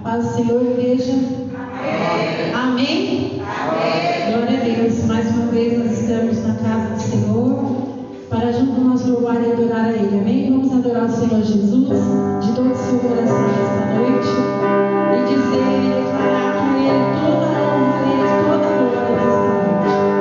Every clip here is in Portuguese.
Paz do Senhor, igreja. Amém. Amém? Amém. Glória a Deus. Mais uma vez nós estamos na casa do Senhor para junto nós louvar e adorar a Ele. Amém? Vamos adorar o Senhor Jesus de todo o seu coração nesta noite e dizer e declarar que a Ele toda a honra, a Ele toda a glória nesta noite.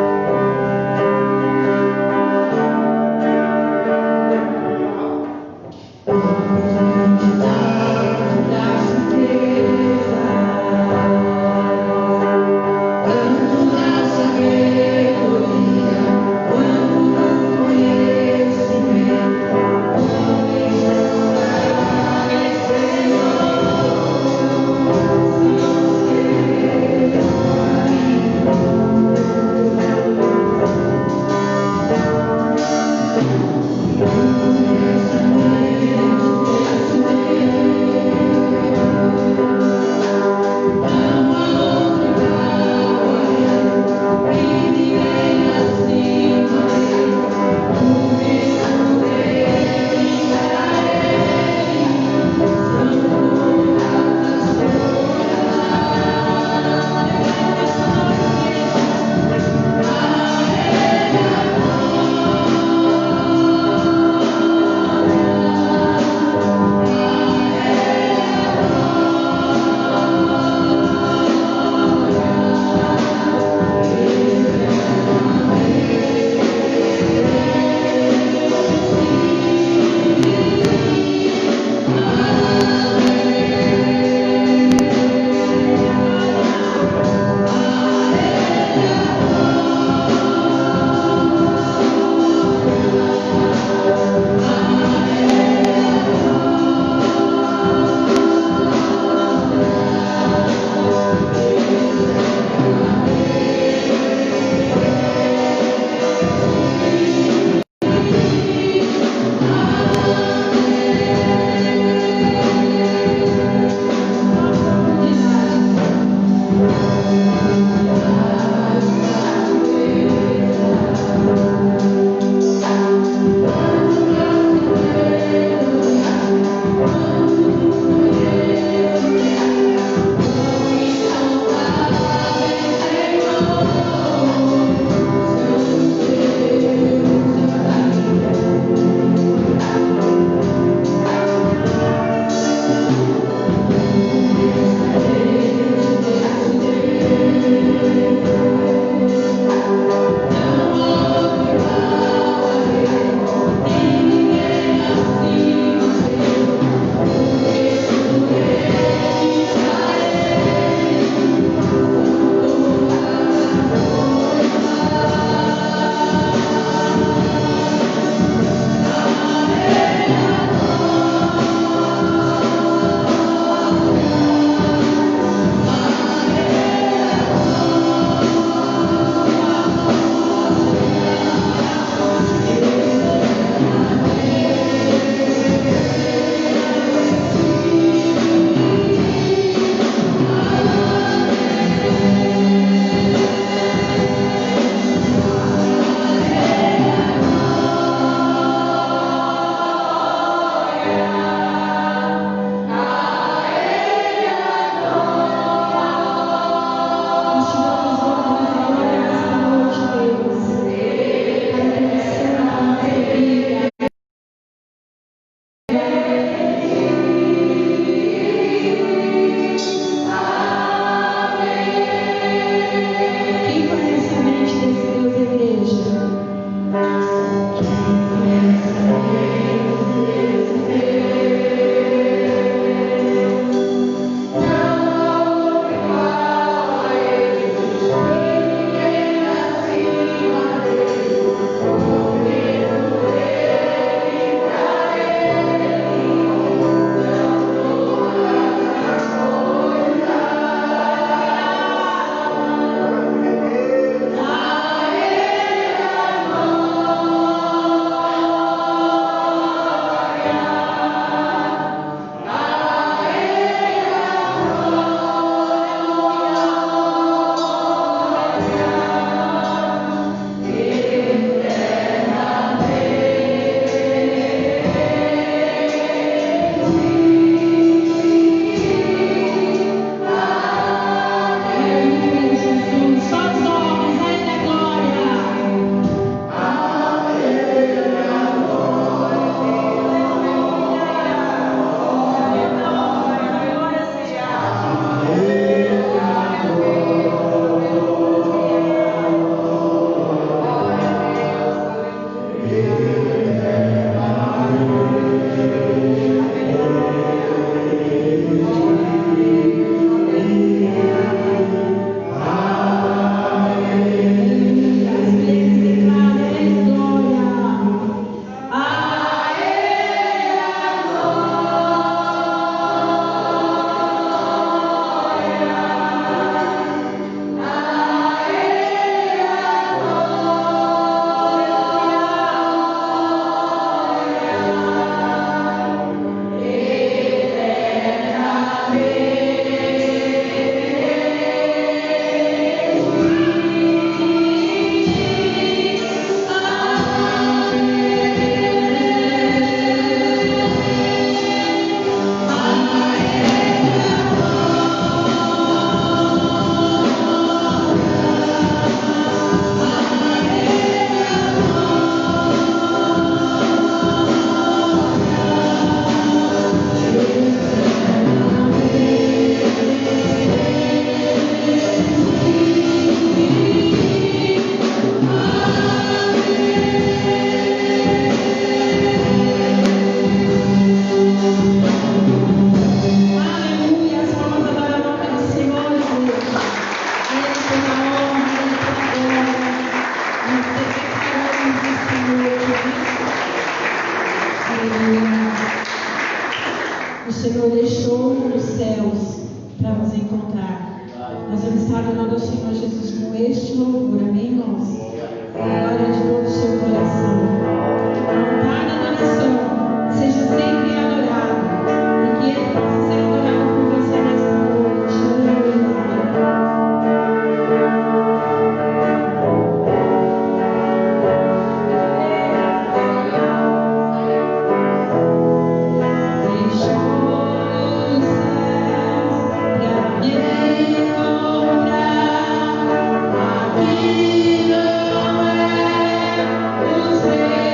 Senhor deixou os céus para nos encontrar. Nós vamos estar adorando ao Senhor Jesus com este louvor, amém, irmãos? Glória de todo o seu coração. A altar da adoração seja sempre adorado e que Ele possa ser adorado por você nesta noite. Aleluia. Aqui não é o céu.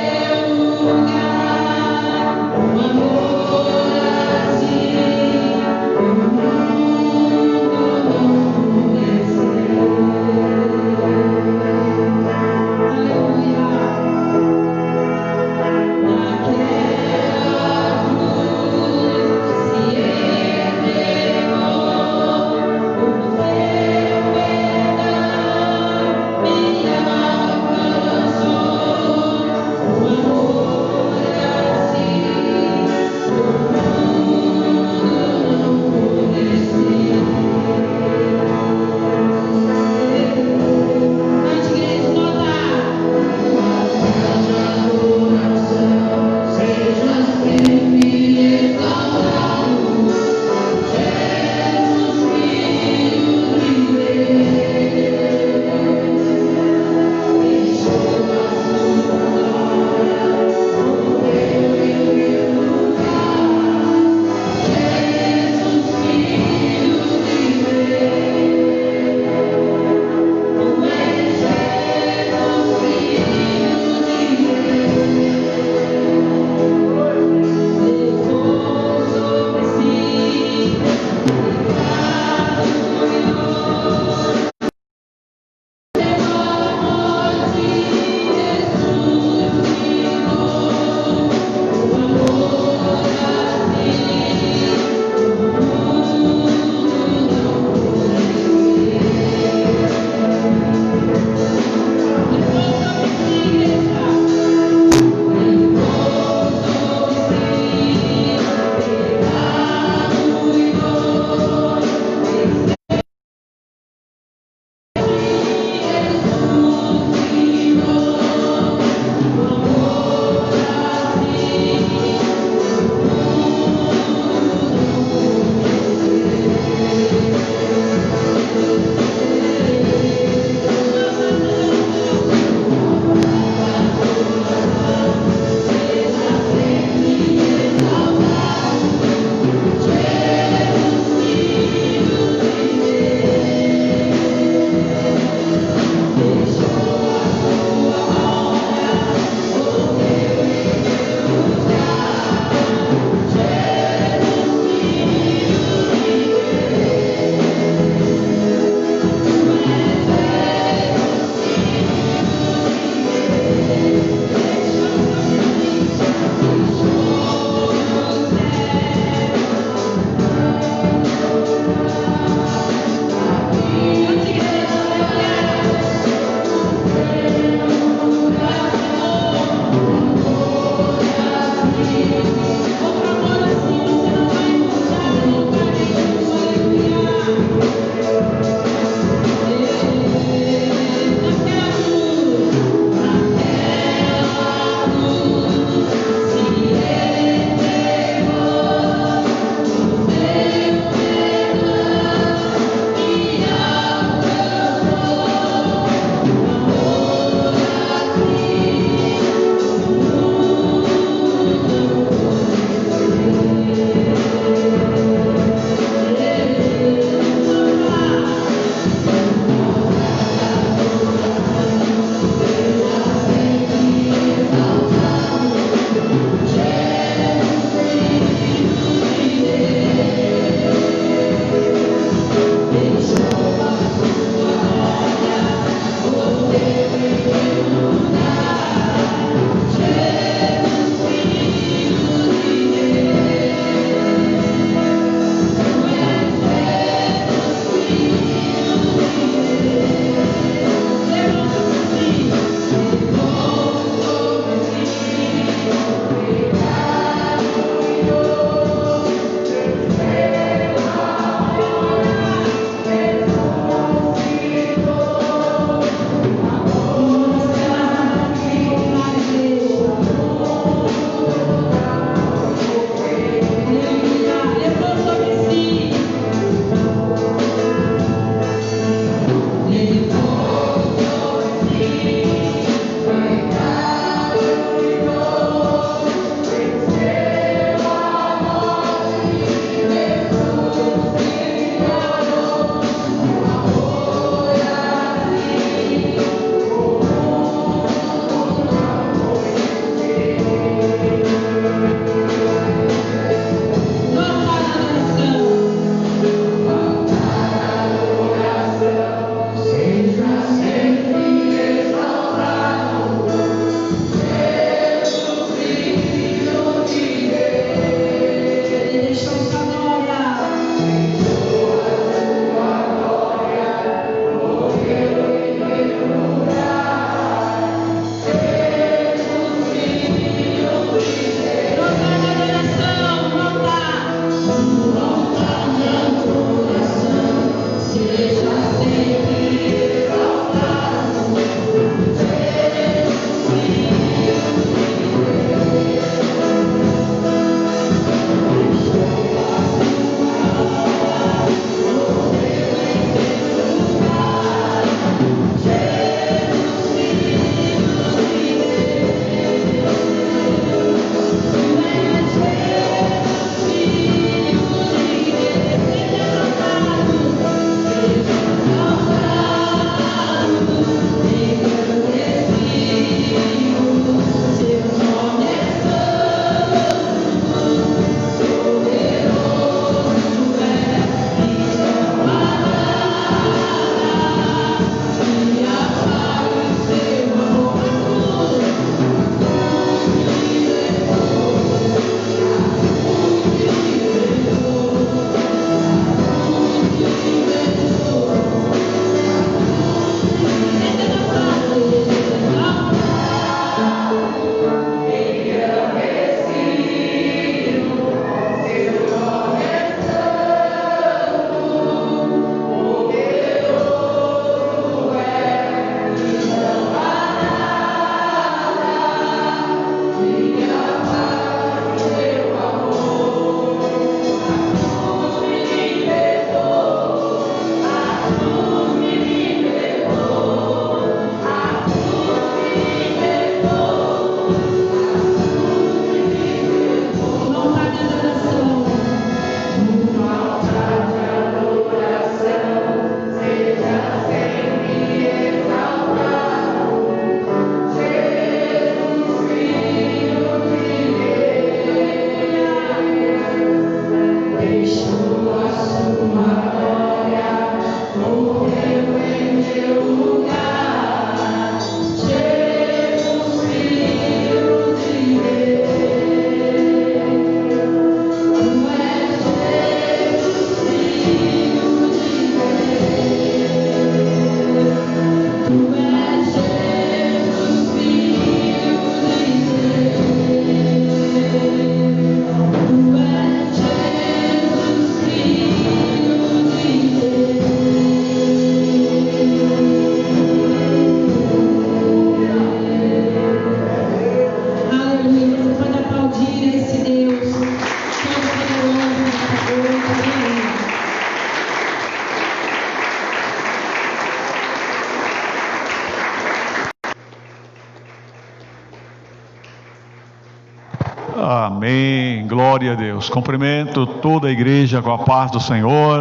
Amém. Glória a Deus. Cumprimento toda a igreja com a paz do Senhor.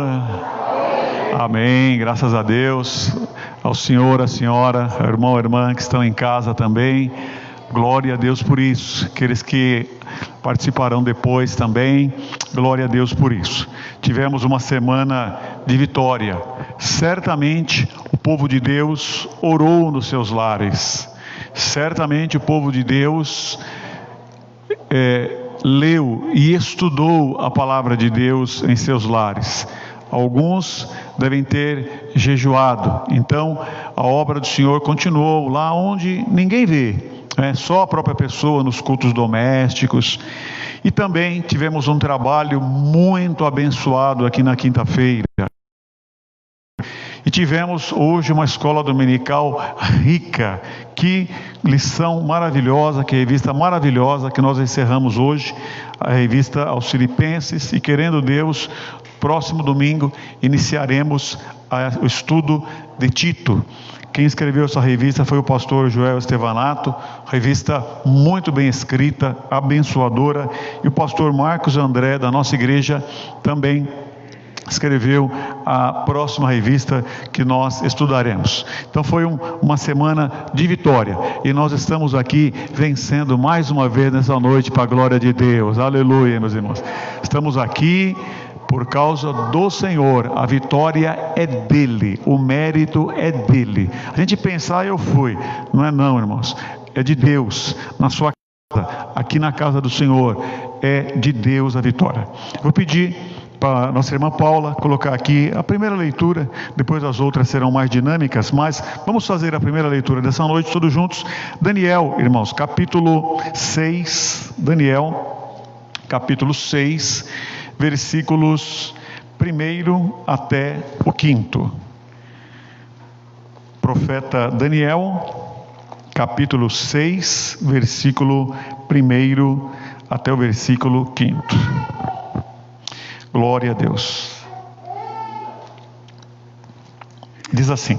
Amém. Graças a Deus. Ao Senhor, à senhora, ao irmão, à irmã que estão em casa também. Glória a Deus por isso. Aqueles que participarão depois também. Glória a Deus por isso. Tivemos uma semana de vitória. Certamente o povo de Deus orou nos seus lares. Certamente o povo de Deus leu e estudou a palavra de Deus em seus lares. Alguns devem ter jejuado. Então a obra do Senhor continuou lá onde ninguém vê, só a própria pessoa, nos cultos domésticos. E também tivemos um trabalho muito abençoado aqui na quinta-feira. E tivemos hoje uma escola dominical rica. Que lição maravilhosa, que revista maravilhosa que nós encerramos hoje, a revista aos Filipenses. E querendo Deus, próximo domingo iniciaremos o estudo de Tito. Quem escreveu essa revista foi o pastor Joel Estevanato, revista muito bem escrita, abençoadora. E o pastor Marcos André, da nossa igreja, também escreveu a próxima revista que nós estudaremos. Então foi uma semana de vitória, e nós estamos aqui vencendo mais uma vez nessa noite para a glória de Deus. Aleluia, meus irmãos. Estamos aqui por causa do Senhor. A vitória é dele, o mérito é dele. A gente pensar, eu fui, não é não, irmãos, é de Deus. Na sua casa, aqui na casa do Senhor, é de Deus a vitória. Vou pedir para a nossa irmã Paula colocar aqui a primeira leitura, depois as outras serão mais dinâmicas, mas vamos fazer a primeira leitura dessa noite todos juntos. Daniel, irmãos, capítulo 6, Daniel, capítulo 6, versículos 1 até o 5. Profeta Daniel, capítulo 6, versículo 1 até o versículo 5. Glória a Deus. Diz assim: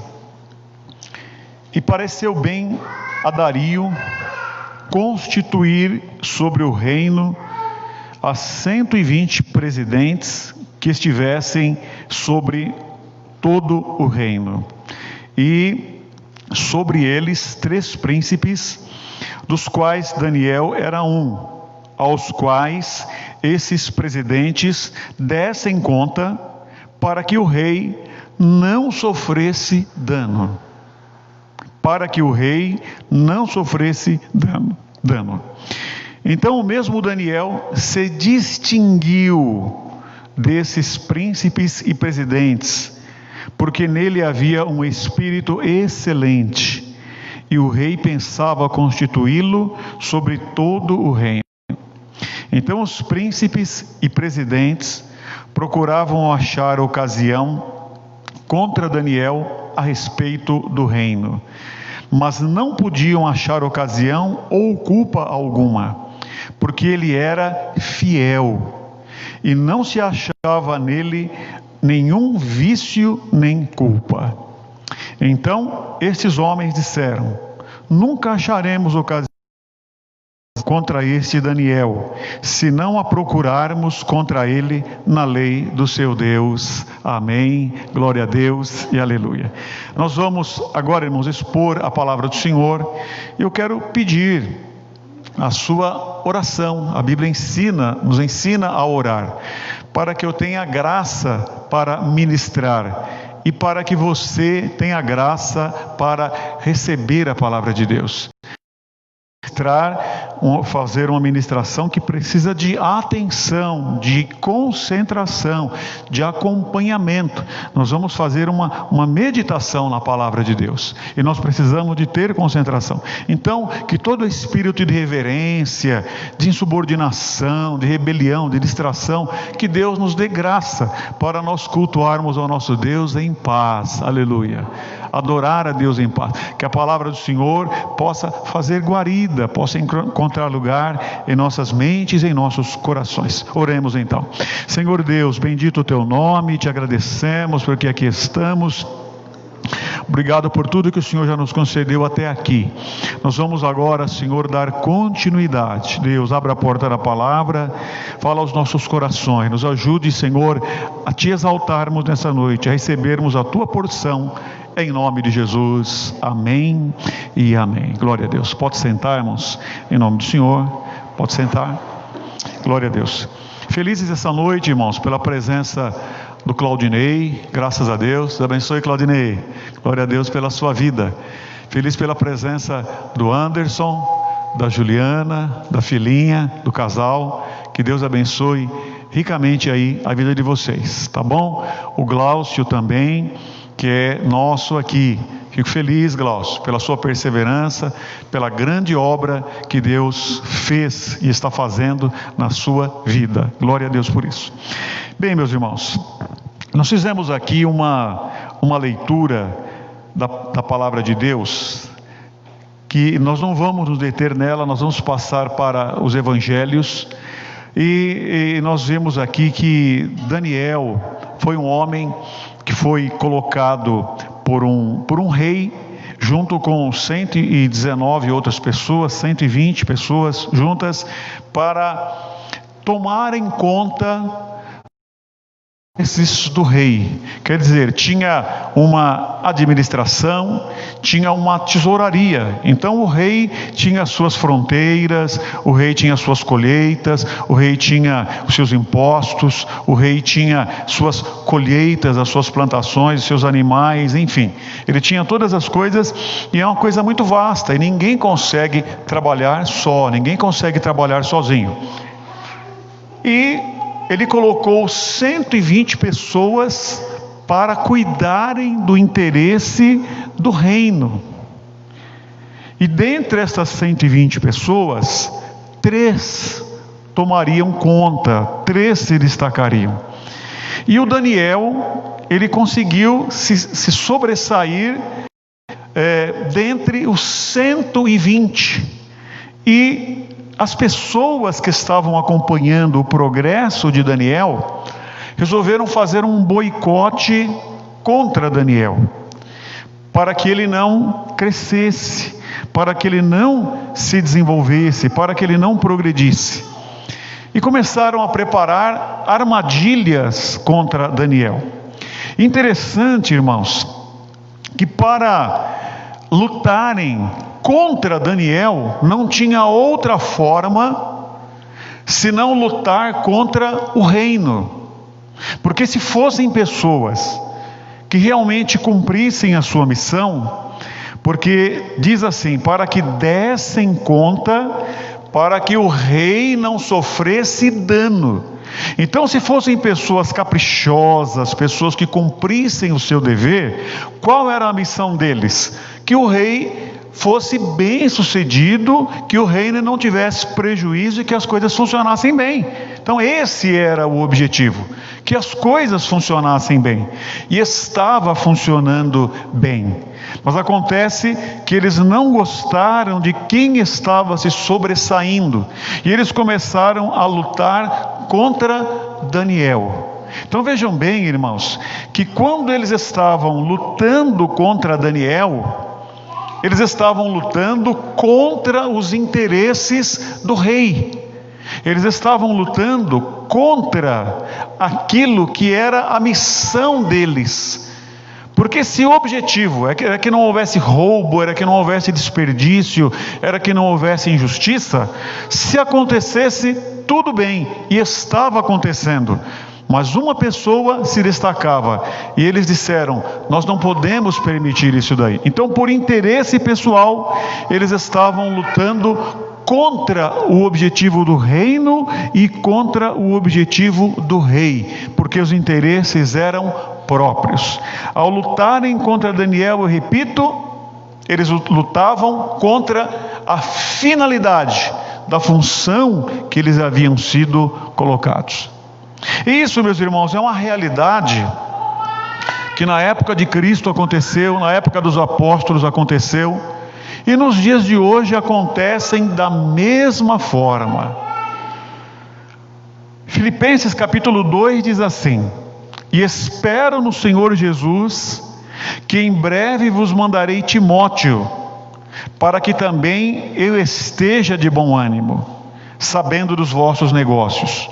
E pareceu bem a Dario constituir sobre o reino a 120 presidentes que estivessem sobre todo o reino, e sobre eles 3 príncipes, dos quais Daniel era um, aos quais esses presidentes dessem conta, para que o rei não sofresse dano. Para que o rei não sofresse dano. Então o mesmo Daniel se distinguiu desses príncipes e presidentes, porque nele havia um espírito excelente, e o rei pensava constituí-lo sobre todo o reino. Então os príncipes e presidentes procuravam achar ocasião contra Daniel a respeito do reino, mas não podiam achar ocasião ou culpa alguma, porque ele era fiel, e não se achava nele nenhum vício nem culpa. Então estes homens disseram: nunca acharemos ocasião contra este Daniel, se não a procurarmos contra ele na lei do seu Deus. Amém, glória a Deus e aleluia. Nós vamos agora, irmãos, expor a palavra do Senhor. Eu quero pedir a sua oração. A Bíblia nos ensina a orar, para que eu tenha graça para ministrar, e para que você tenha graça para receber a palavra de Deus. Fazer uma ministração que precisa de atenção, de concentração, de acompanhamento. Nós vamos fazer uma meditação na palavra de Deus, e nós precisamos de ter concentração. Então, que todo espírito de reverência, de insubordinação, de rebelião, de distração, que Deus nos dê graça para nós cultuarmos ao nosso Deus em paz. Aleluia. Adorar a Deus em paz. Que a palavra do Senhor possa fazer guarida, possa encontrar lugar em nossas mentes e em nossos corações. Oremos então. Senhor Deus, bendito o teu nome, te agradecemos porque aqui estamos. Obrigado por tudo que o Senhor já nos concedeu até aqui. Nós vamos agora, Senhor, dar continuidade. Deus, abra a porta da palavra, fala aos nossos corações, nos ajude, Senhor, a Te exaltarmos nessa noite, a recebermos a Tua porção, em nome de Jesus. Amém e amém. Glória a Deus. Pode sentar, irmãos, em nome do Senhor. Pode sentar. Glória a Deus. Felizes essa noite, irmãos, pela presença do Claudinei. Graças a Deus. Deus abençoe, Claudinei. Glória a Deus pela sua vida. Feliz pela presença do Anderson, da Juliana, da filhinha, do casal. Que Deus abençoe ricamente aí a vida de vocês, tá bom? O Glaucio também, que é nosso aqui. Fico feliz, Glaucio, pela sua perseverança, pela grande obra que Deus fez e está fazendo na sua vida. Glória a Deus por isso. Bem, meus irmãos, nós fizemos aqui uma leitura da palavra de Deus, que nós não vamos nos deter nela, nós vamos passar para os evangelhos, e nós vemos aqui que Daniel foi um homem que foi colocado por um rei, junto com 119 outras pessoas, 120 pessoas juntas, para tomar em conta esses do rei. Quer dizer, tinha uma administração, tinha uma tesouraria. Então o rei tinha suas fronteiras, o rei tinha suas colheitas, o rei tinha os seus impostos, o rei tinha suas colheitas, as suas plantações, seus animais, enfim. Ele tinha todas as coisas, e é uma coisa muito vasta, e ninguém consegue trabalhar só, ninguém consegue trabalhar sozinho. E ele colocou 120 pessoas para cuidarem do interesse do reino. E dentre essas 120 pessoas, 3 tomariam conta, 3 se destacariam. E o Daniel, ele conseguiu se sobressair dentre os 120. E as pessoas que estavam acompanhando o progresso de Daniel resolveram fazer um boicote contra Daniel, para que ele não crescesse, para que ele não se desenvolvesse, para que ele não progredisse. E começaram a preparar armadilhas contra Daniel. Interessante, irmãos, que para lutarem contra Daniel, não tinha outra forma senão lutar contra o reino. Porque se fossem pessoas que realmente cumprissem a sua missão, porque diz assim, para que dessem conta, para que o rei não sofresse dano. Então, se fossem pessoas caprichosas, pessoas que cumprissem o seu dever, qual era a missão deles? Que o rei fosse bem sucedido, que o reino não tivesse prejuízo e que as coisas funcionassem bem. Então esse era o objetivo, que as coisas funcionassem bem, e estava funcionando bem. Mas acontece que eles não gostaram de quem estava se sobressaindo, e eles começaram a lutar contra Daniel. Então vejam bem, irmãos, que quando eles estavam lutando contra Daniel, eles estavam lutando contra os interesses do rei. Eles estavam lutando contra aquilo que era a missão deles. Porque se o objetivo era que não houvesse roubo, era que não houvesse desperdício, era que não houvesse injustiça, se acontecesse, tudo bem, e estava acontecendo. Mas uma pessoa se destacava, e eles disseram, nós não podemos permitir isso daí. Então, por interesse pessoal, eles estavam lutando contra o objetivo do reino e contra o objetivo do rei, porque os interesses eram próprios. Ao lutarem contra Daniel, eu repito, eles lutavam contra a finalidade da função que eles haviam sido colocados. Isso, meus irmãos, é uma realidade que na época de Cristo aconteceu, na época dos apóstolos aconteceu, e nos dias de hoje acontecem da mesma forma. Filipenses capítulo 2 diz assim: e espero no Senhor Jesus que em breve vos mandarei Timóteo, para que também eu esteja de bom ânimo, sabendo dos vossos negócios.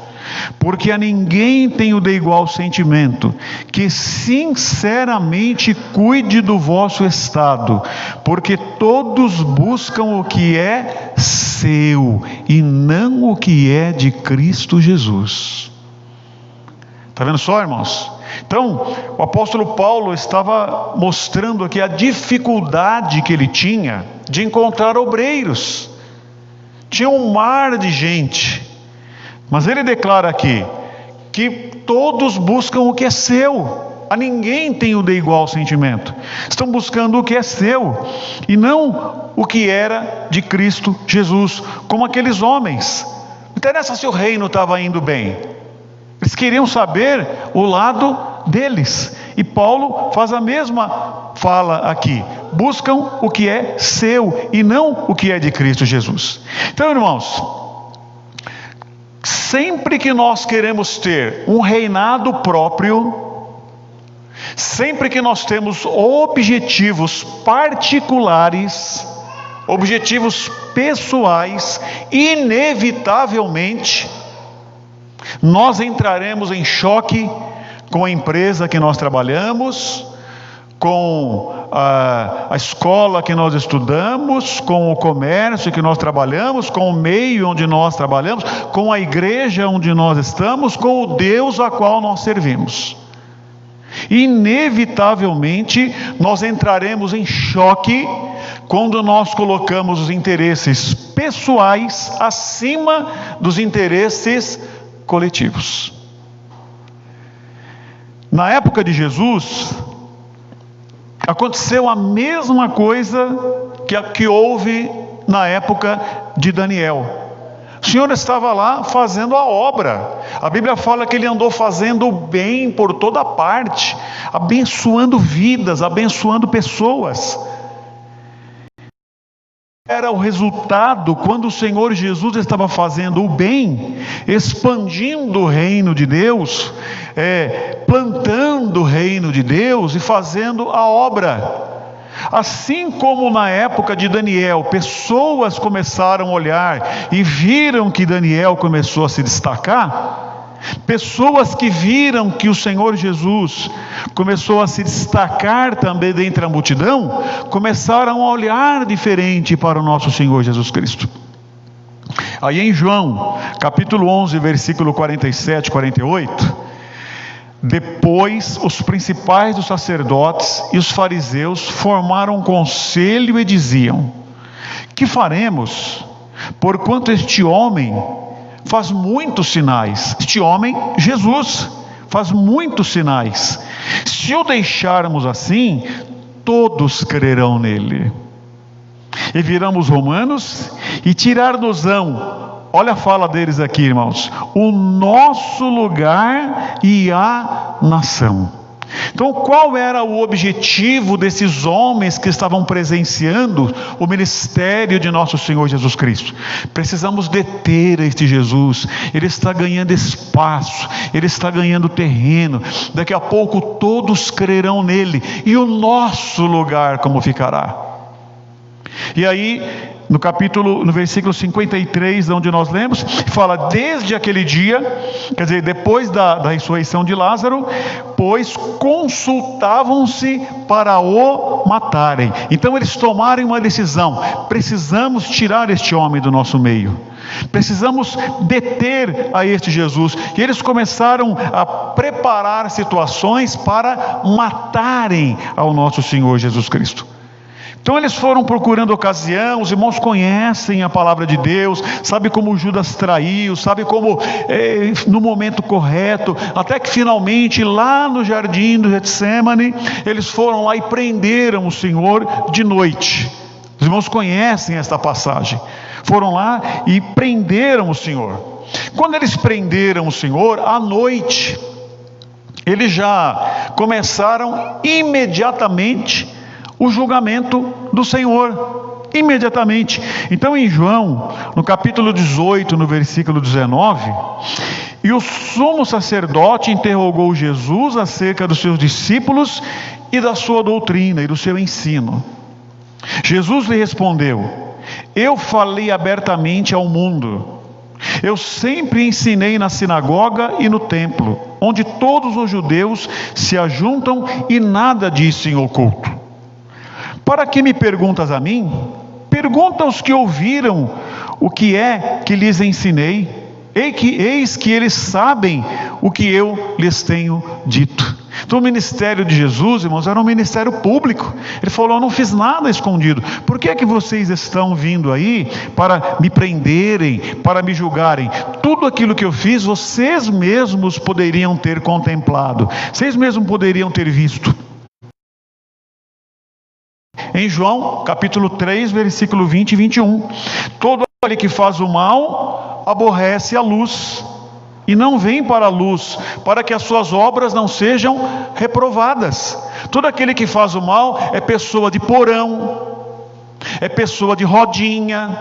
Porque a ninguém tenho de igual sentimento, que sinceramente cuide do vosso estado, porque todos buscam o que é seu, e não o que é de Cristo Jesus. Está vendo só, irmãos? Então, o apóstolo Paulo estava mostrando aqui a dificuldade que ele tinha de encontrar obreiros. Tinha um mar de gente, mas ele declara aqui que todos buscam o que é seu, a ninguém tem o de igual sentimento. Estão buscando o que é seu e não o que era de Cristo Jesus, como aqueles homens. Não interessa se o reino estava indo bem, eles queriam saber o lado deles. E Paulo faz a mesma fala aqui: buscam o que é seu e não o que é de Cristo Jesus. Então, irmãos, sempre que nós queremos ter um reinado próprio, sempre que nós temos objetivos particulares, objetivos pessoais, inevitavelmente nós entraremos em choque com a empresa que nós trabalhamos, com a escola que nós estudamos, com o comércio que nós trabalhamos, com o meio onde nós trabalhamos, com a igreja onde nós estamos, com o Deus a qual nós servimos. Inevitavelmente nós entraremos em choque quando nós colocamos os interesses pessoais acima dos interesses coletivos. Na época de Jesus, aconteceu a mesma coisa que houve na época de Daniel. O Senhor estava lá fazendo a obra. A Bíblia fala que ele andou fazendo o bem por toda parte, abençoando vidas, abençoando pessoas. Era o resultado quando o Senhor Jesus estava fazendo o bem, expandindo o reino de Deus, plantando o reino de Deus e fazendo a obra. Assim como na época de Daniel, pessoas começaram a olhar e viram que Daniel começou a se destacar, pessoas que viram que o Senhor Jesus começou a se destacar também dentre a multidão, começaram a olhar diferente para o nosso Senhor Jesus Cristo. Aí em João, capítulo 11, versículo 47 e 48, depois os principais dos sacerdotes e os fariseus formaram um conselho e diziam: que faremos, porquanto este homem faz muitos sinais? Este homem, Jesus, faz muitos sinais. Se o deixarmos assim, todos crerão nele. E virão os romanos e tirar-nos-ão, olha a fala deles aqui, irmãos, o nosso lugar e a nação. Então, qual era o objetivo desses homens que estavam presenciando o ministério de nosso Senhor Jesus Cristo? Precisamos deter este Jesus. Ele está ganhando espaço, ele está ganhando terreno. Daqui a pouco todos crerão nele. E o nosso lugar como ficará? E aí, no versículo 53, onde nós lemos, fala: desde aquele dia, quer dizer, depois da ressurreição de Lázaro, pois consultavam-se para o matarem. Então eles tomaram uma decisão: precisamos tirar este homem do nosso meio, precisamos deter a este Jesus. E eles começaram a preparar situações para matarem ao nosso Senhor Jesus Cristo. Então eles foram procurando ocasião. Os irmãos conhecem a palavra de Deus, sabe como Judas traiu, sabe como no momento correto, até que finalmente lá no jardim do Getsêmani, eles foram lá e prenderam o Senhor de noite. Os irmãos conhecem esta passagem. Foram lá e prenderam o Senhor. Quando eles prenderam o Senhor, à noite, eles já começaram imediatamente o julgamento do Senhor. imediatamente. Então em João, no capítulo 18, no versículo 19, e o sumo sacerdote interrogou Jesus acerca dos seus discípulos e da sua doutrina e do seu ensino. Jesus lhe respondeu: eu falei abertamente ao mundo. Eu sempre ensinei na sinagoga e no templo, onde todos os judeus se ajuntam, e nada disse em oculto. Para que me perguntas a mim? Pergunta aos que ouviram o que é que lhes ensinei. Eis que eles sabem o que eu lhes tenho dito. Então o ministério de Jesus, irmãos, era um ministério público. Ele falou: eu não fiz nada escondido. Por que é que vocês estão vindo aí para me prenderem, para me julgarem? Tudo aquilo que eu fiz, vocês mesmos poderiam ter contemplado, vocês mesmos poderiam ter visto. Em João capítulo 3, versículo 20 e 21, todo aquele que faz o mal aborrece a luz e não vem para a luz, para que as suas obras não sejam reprovadas. Todo aquele que faz o mal é pessoa de porão, é pessoa de rodinha,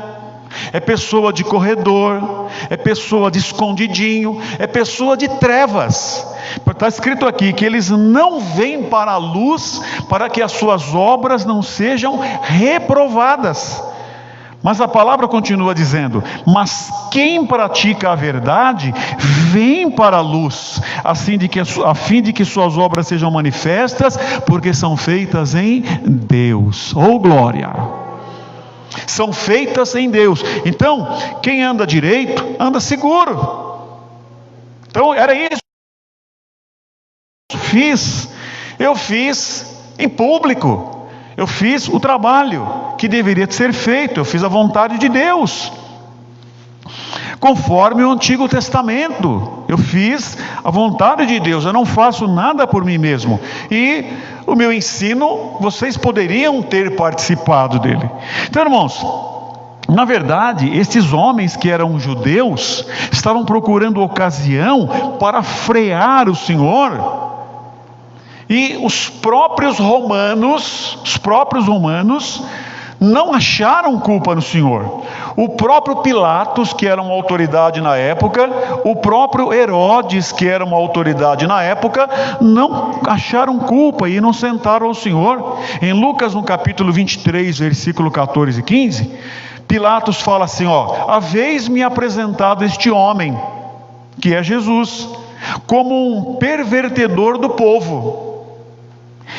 é pessoa de corredor, é pessoa de escondidinho, é pessoa de trevas. Está escrito aqui que eles não vêm para a luz, para que as suas obras não sejam reprovadas. Mas a palavra continua dizendo: mas quem pratica a verdade vem para a luz, a fim de que suas obras sejam manifestas, porque são feitas em Deus. Oh glória! São feitas em Deus. Então, quem anda direito, anda seguro. Então, era isso. Eu fiz em público. Eu fiz o trabalho que deveria ser feito. Eu fiz a vontade de Deus, conforme o Antigo Testamento. Eu fiz a vontade de Deus. Eu não faço nada por mim mesmo. E o meu ensino, vocês poderiam ter participado dele. Então, irmãos, na verdade, esses homens que eram judeus estavam procurando ocasião para frear o Senhor. E os próprios romanos não acharam culpa no Senhor. O próprio Pilatos, que era uma autoridade na época, o próprio Herodes, que era uma autoridade na época, não acharam culpa e inocentaram o Senhor. Em Lucas, no capítulo 23, versículo 14 e 15, Pilatos fala assim: haveis-me apresentado este homem, que é Jesus, como um pervertedor do povo.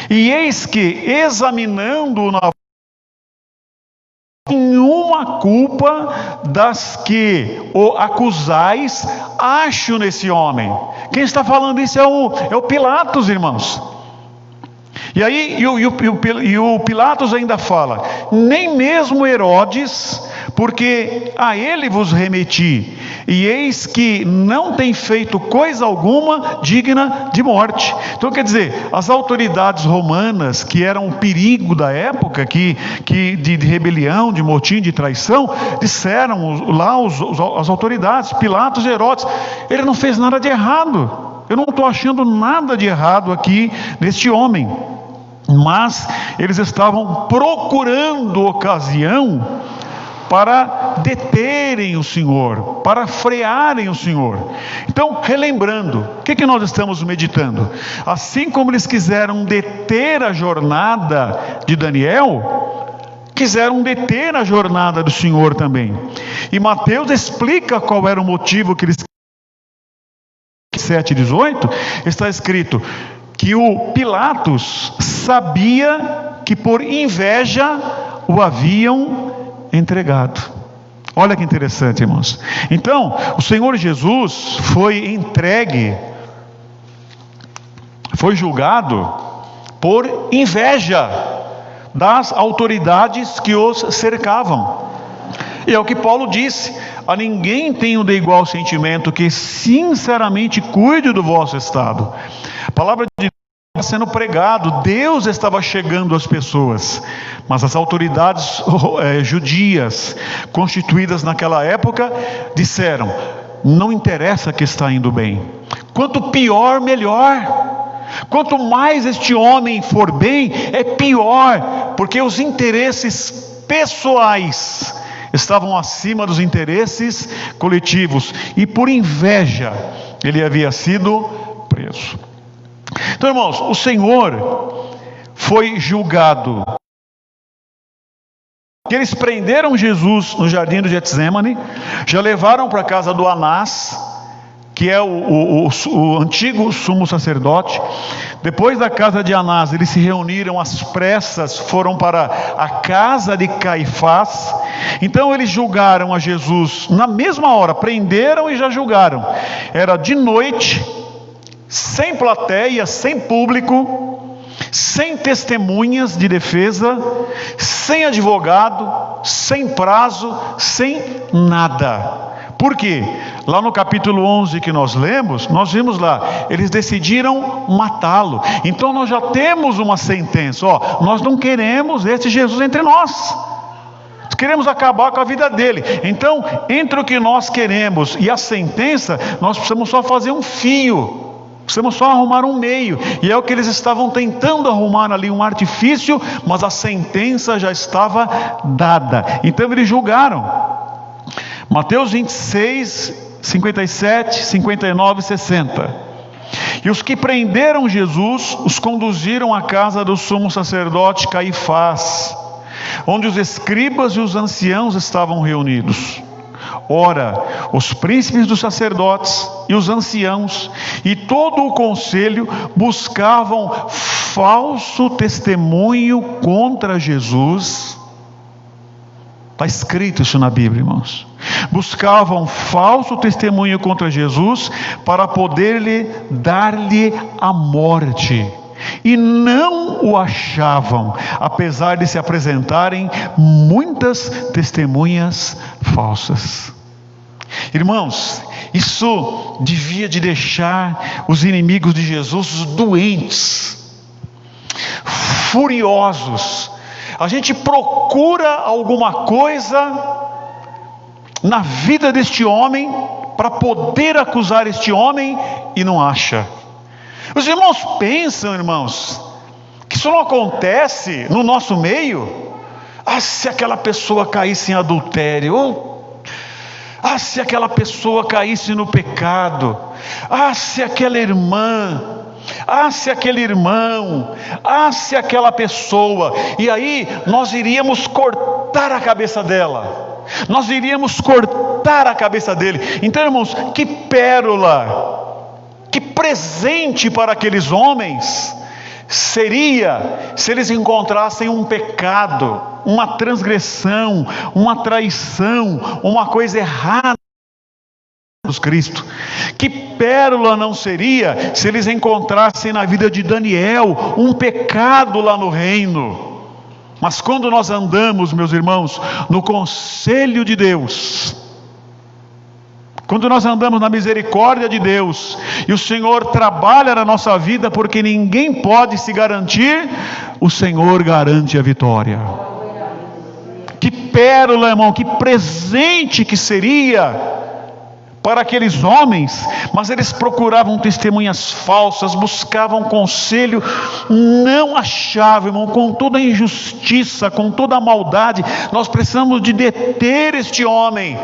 E eis que, examinando-o na nenhuma culpa das que o acusais, acho nesse homem. Quem está falando isso é o Pilatos, irmãos. E aí, e o Pilatos ainda fala: nem mesmo Herodes, porque a ele vos remeti, e eis que não tem feito coisa alguma digna de morte. Então quer dizer, as autoridades romanas, que eram um perigo da época, de rebelião, de motim, de traição, disseram lá as autoridades, Pilatos e Herodes: ele não fez nada de errado, eu não estou achando nada de errado aqui neste homem. Mas eles estavam procurando ocasião para deterem o Senhor, para frearem o Senhor. Então, relembrando, o que nós estamos meditando? Assim como eles quiseram deter a jornada de Daniel, quiseram deter a jornada do Senhor também. E Mateus explica qual era o motivo que eles... 7:18 está escrito que o Pilatos sabia que por inveja o haviam entregado. Olha que interessante, irmãos. Então, o Senhor Jesus foi entregue, foi julgado por inveja das autoridades que os cercavam. E é o que Paulo disse: a ninguém tenho de igual sentimento, que sinceramente cuide do vosso estado. A palavra de Deus estava sendo pregado, Deus estava chegando às pessoas, mas as autoridades judias constituídas naquela época disseram: não interessa que está indo bem, quanto pior melhor, quanto mais este homem for bem é pior, porque os interesses pessoais estavam acima dos interesses coletivos, e por inveja ele havia sido preso. Então, irmãos, o Senhor foi julgado. Eles prenderam Jesus no jardim do Getsêmani, já levaram para a casa do Anás, que é o antigo sumo sacerdote. Depois da casa de Anás, eles se reuniram às pressas, foram para a casa de Caifás. Então eles julgaram a Jesus na mesma hora, prenderam e já julgaram. Era de noite, sem plateia, sem público, sem testemunhas de defesa, sem advogado, sem prazo, sem nada. Por quê? Lá no capítulo 11 que nós lemos, nós vimos lá, eles decidiram matá-lo. Então nós já temos uma sentença, nós não queremos esse Jesus entre nós. Nós queremos acabar com a vida dele. Então, entre o que nós queremos e a sentença, nós precisamos só fazer um fio. Precisamos só arrumar um meio, e é o que eles estavam tentando arrumar ali, um artifício, mas a sentença já estava dada. Então eles julgaram. Mateus 26, 57, 59 e 60. E os que prenderam Jesus, os conduziram à casa do sumo sacerdote Caifás, onde os escribas e os anciãos estavam reunidos. Ora, os príncipes dos sacerdotes e os anciãos e todo o conselho buscavam falso testemunho contra Jesus. Está escrito isso na Bíblia, irmãos. Buscavam falso testemunho contra Jesus para poder dar-lhe a morte. E não o achavam, apesar de se apresentarem muitas testemunhas falsas. Irmãos, isso devia de deixar os inimigos de Jesus doentes, furiosos. A gente procura alguma coisa na vida deste homem para poder acusar este homem e não acha. Os irmãos pensam, irmãos, que isso não acontece no nosso meio. Se aquela pessoa caísse em adultério, se aquela pessoa caísse no pecado, se aquela irmã, se aquele irmão, se aquela pessoa, e aí nós iríamos cortar a cabeça dela, nós iríamos cortar a cabeça dele. Então, irmãos, que pérola, que presente para aqueles homens seria se eles encontrassem um pecado, uma transgressão, uma traição, uma coisa errada em Jesus Cristo. Que pérola não seria se eles encontrassem na vida de Daniel um pecado lá no reino. Mas quando nós andamos, meus irmãos, no conselho de Deus, quando nós andamos na misericórdia de Deus, e o Senhor trabalha na nossa vida, porque ninguém pode se garantir, o Senhor garante a vitória. Que pérola, irmão, que presente que seria para aqueles homens. Mas eles procuravam testemunhas falsas, buscavam conselho, não achavam, irmão, com toda a injustiça, com toda a maldade. Nós precisamos de deter este homem.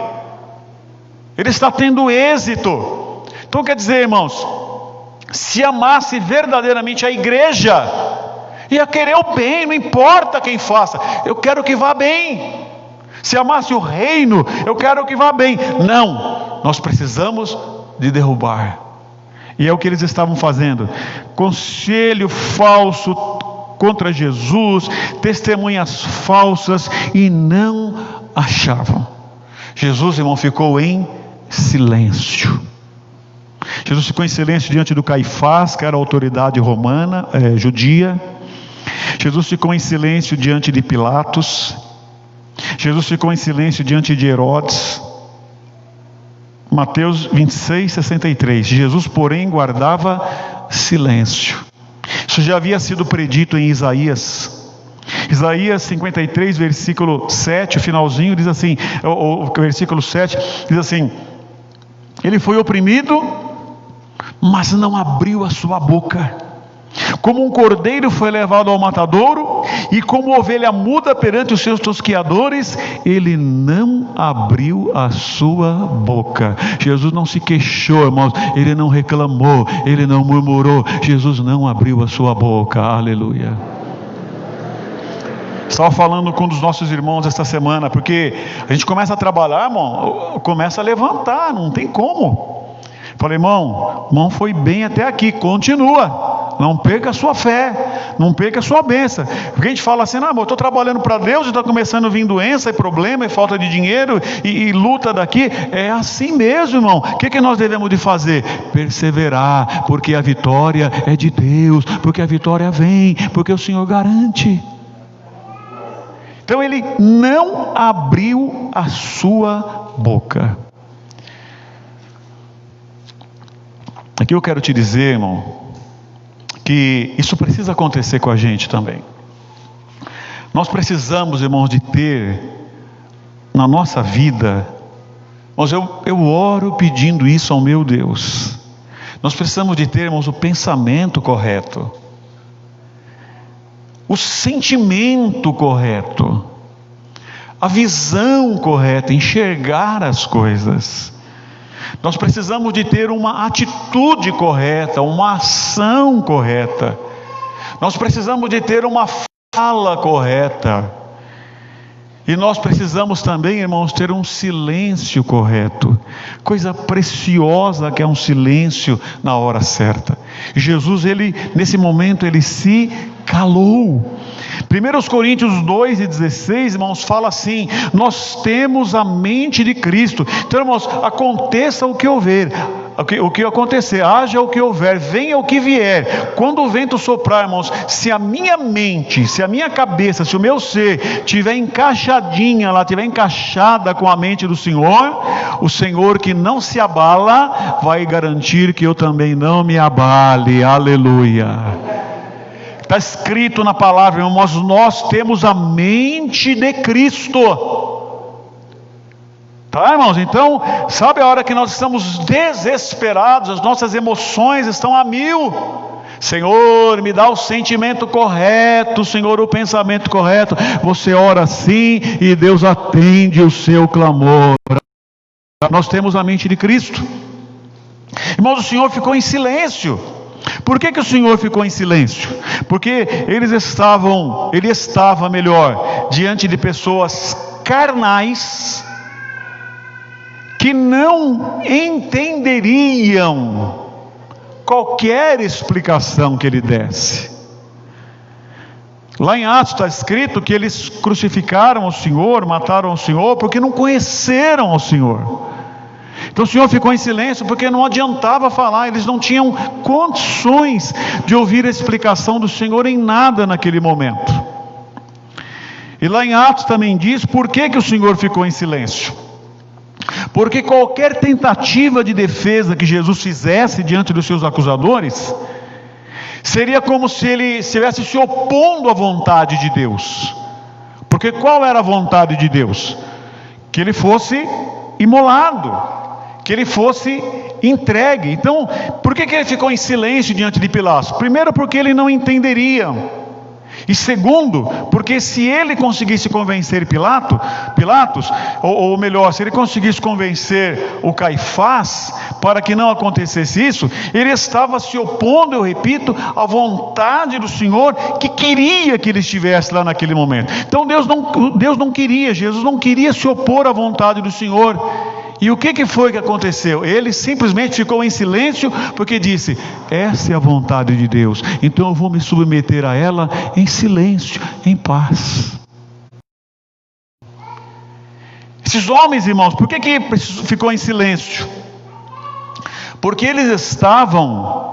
Ele está tendo êxito. Então quer dizer, irmãos, se amasse verdadeiramente a igreja, ia querer o bem, não importa quem faça, eu quero que vá bem. Se amasse o reino, eu quero que vá bem. Não, nós precisamos de derrubar. E é o que eles estavam fazendo. Conselho falso contra Jesus, testemunhas falsas, e não achavam. Jesus, irmão, ficou em silêncio. Jesus ficou em silêncio diante do Caifás, que era a autoridade romana, judia. Jesus ficou em silêncio diante de Pilatos. Jesus ficou em silêncio diante de Herodes. Mateus 26, 63. Jesus, porém, guardava silêncio. Isso já havia sido predito em Isaías. Isaías 53, versículo 7, o finalzinho diz assim, o versículo 7 diz assim: ele foi oprimido, mas não abriu a sua boca. Como um cordeiro foi levado ao matadouro, e como ovelha muda perante os seus tosquiadores, ele não abriu a sua boca. Jesus não se queixou, irmãos, ele não reclamou, ele não murmurou. Jesus não abriu a sua boca. Aleluia. Estava falando com um dos nossos irmãos esta semana, porque a gente começa a trabalhar, irmão, começa a levantar, não tem como. Falei, irmão foi bem até aqui, continua, não perca a sua fé, não perca a sua bênção. Porque a gente fala assim, eu estou trabalhando para Deus e está começando a vir doença e problema e falta de dinheiro e luta daqui. É assim mesmo, irmão. O que nós devemos de fazer? Perseverar, porque a vitória é de Deus, porque a vitória vem, porque o Senhor garante. Então ele não abriu a sua boca. Aqui eu quero te dizer, irmão, que isso precisa acontecer com a gente também. Nós precisamos, irmãos, de ter na nossa vida, irmãos, eu oro pedindo isso ao meu Deus. Nós precisamos de ter, irmãos, o pensamento correto, o sentimento correto, a visão correta, enxergar as coisas. Nós precisamos de ter uma atitude correta, uma ação correta. Nós precisamos de ter uma fala correta. E nós precisamos também, irmãos, ter um silêncio correto. Coisa preciosa que é um silêncio na hora certa. Jesus, nesse momento, ele se calou. 1 Coríntios 2:16, irmãos, fala assim: nós temos a mente de Cristo. Então, irmãos, aconteça o que houver, o que acontecer, haja o que houver, venha o que vier, quando o vento soprar, irmãos, se a minha mente, se a minha cabeça, se o meu ser estiver encaixadinha lá, estiver encaixada com a mente do Senhor, o Senhor que não se abala, vai garantir que eu também não me abale. Aleluia. Está escrito na palavra, irmãos, nós temos a mente de Cristo. Tá, irmãos? Então, sabe a hora que nós estamos desesperados, as nossas emoções estão a mil. Senhor, me dá o sentimento correto, Senhor, o pensamento correto. Você ora assim e Deus atende o seu clamor. Nós temos a mente de Cristo. Irmãos, o Senhor ficou em silêncio. Por que o Senhor ficou em silêncio? Porque ele estava melhor, diante de pessoas carnais, que não entenderiam qualquer explicação que ele desse. Lá em Atos está escrito que eles crucificaram o Senhor, mataram o Senhor, porque não conheceram o Senhor. Então o Senhor ficou em silêncio porque não adiantava falar, eles não tinham condições de ouvir a explicação do Senhor em nada naquele momento. E lá em Atos também diz por que o Senhor ficou em silêncio. Porque qualquer tentativa de defesa que Jesus fizesse diante dos seus acusadores, seria como se ele estivesse se opondo à vontade de Deus. Porque qual era a vontade de Deus? Que ele fosse imolado, que ele fosse entregue. Então, por que ele ficou em silêncio diante de Pilatos? Primeiro, porque ele não entenderia. E segundo, porque se ele conseguisse convencer Pilatos, ou melhor, se ele conseguisse convencer o Caifás para que não acontecesse isso, ele estava se opondo, eu repito, à vontade do Senhor, que queria que ele estivesse lá naquele momento. Então Deus não queria, Jesus não queria se opor à vontade do Senhor. E o que foi que aconteceu? Ele simplesmente ficou em silêncio, porque disse: essa é a vontade de Deus, então eu vou me submeter a ela em silêncio, em paz. Esses homens, irmãos, por que ficou em silêncio? Porque eles estavam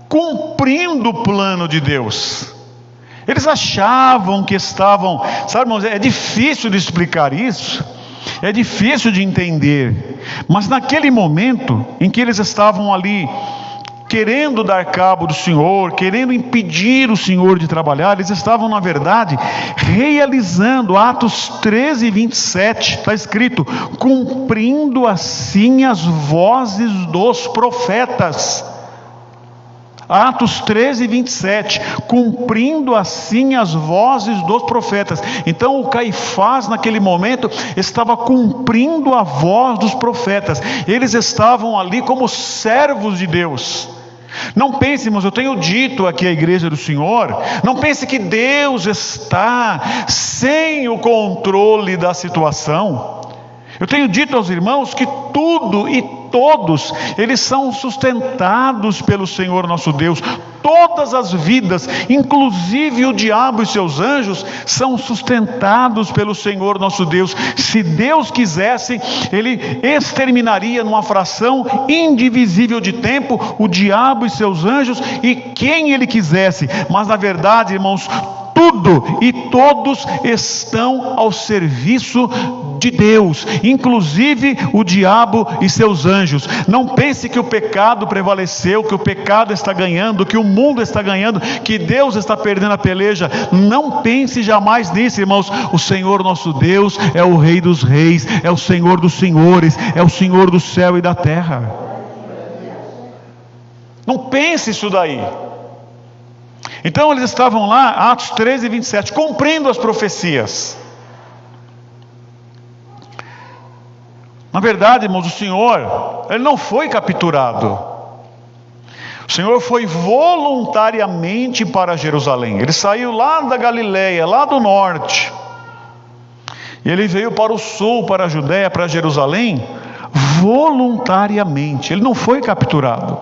cumprindo o plano de Deus. Eles achavam que estavam, sabe, irmãos, é difícil de explicar isso. É difícil de entender, mas naquele momento em que eles estavam ali querendo dar cabo do Senhor, querendo impedir o Senhor de trabalhar, eles estavam na verdade realizando, Atos 13:27, está escrito, cumprindo assim as vozes dos profetas. Atos 13, 27, cumprindo assim as vozes dos profetas. Então o Caifás naquele momento estava cumprindo a voz dos profetas. Eles estavam ali como servos de Deus. Não pense, irmãos, eu tenho dito aqui à igreja do Senhor, não pense que Deus está sem o controle da situação. Eu tenho dito aos irmãos que tudo e todos, eles são sustentados pelo Senhor nosso Deus. Todas as vidas, inclusive o diabo e seus anjos, são sustentados pelo Senhor nosso Deus. Se Deus quisesse, Ele exterminaria numa fração indivisível de tempo o diabo e seus anjos e quem Ele quisesse. Mas na verdade, irmãos, tudo e todos estão ao serviço de Deus, inclusive o diabo e seus anjos. Não pense que o pecado prevaleceu, que o pecado está ganhando, que o mundo está ganhando, que Deus está perdendo a peleja. Não pense jamais nisso, irmãos. O Senhor nosso Deus é o Rei dos Reis, é o Senhor dos Senhores, é o Senhor do céu e da terra. Não pense isso daí. Então eles estavam lá, Atos 13, 27, cumprindo as profecias. Na verdade, irmãos, o Senhor, Ele não foi capturado. O Senhor foi voluntariamente para Jerusalém. Ele saiu lá da Galileia, lá do norte. E Ele veio para o sul, para a Judéia, para Jerusalém, voluntariamente. Ele não foi capturado.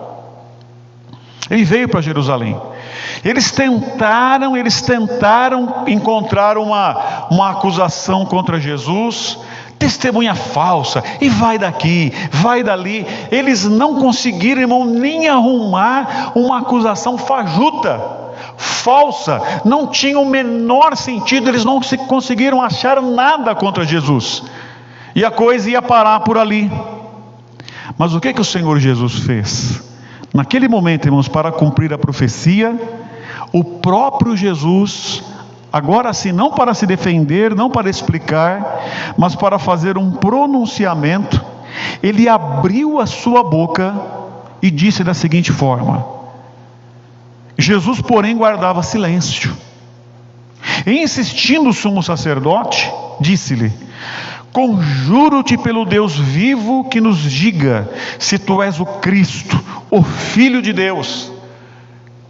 Ele veio para Jerusalém. Eles tentaram encontrar uma acusação contra Jesus, testemunha falsa, e vai daqui, vai dali. Eles não conseguiram, irmão, nem arrumar uma acusação fajuta, falsa, não tinha o menor sentido. Eles não conseguiram achar nada contra Jesus, e a coisa ia parar por ali. Mas o que o Senhor Jesus fez? Naquele momento, irmãos, para cumprir a profecia, o próprio Jesus, agora sim, não para se defender, não para explicar, mas para fazer um pronunciamento, Ele abriu a sua boca e disse da seguinte forma. Jesus, porém, guardava silêncio. E insistindo o sumo sacerdote, disse-lhe: conjuro-te pelo Deus vivo que nos diga se tu és o Cristo, o Filho de Deus.